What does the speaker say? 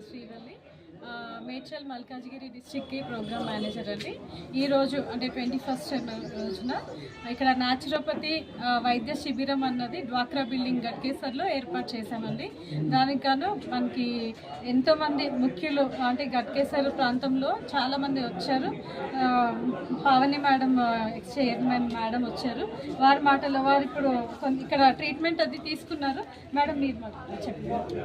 Srivalli Medchal Malkajgiri డిస్ట్రిక్ట్కి programme manager అండి. ఈరోజు అంటే 21st రోజున ఇక్కడ న్యాచురోపతి వైద్య శిబిరం అన్నది డ్వాక్రా బిల్డింగ్ గట్కేసర్లో ఏర్పాటు చేశామండి. దానికి గాను మనకి ఎంతోమంది ముఖ్యులు అంటే గట్కేసర్ ప్రాంతంలో చాలామంది వచ్చారు. Pavani madam X chairman madam వచ్చారు. వారి మాటలో వారు ఇప్పుడు ఇక్కడ ట్రీట్మెంట్ అది తీసుకున్నారు. మేడం మీరు చెప్పండి.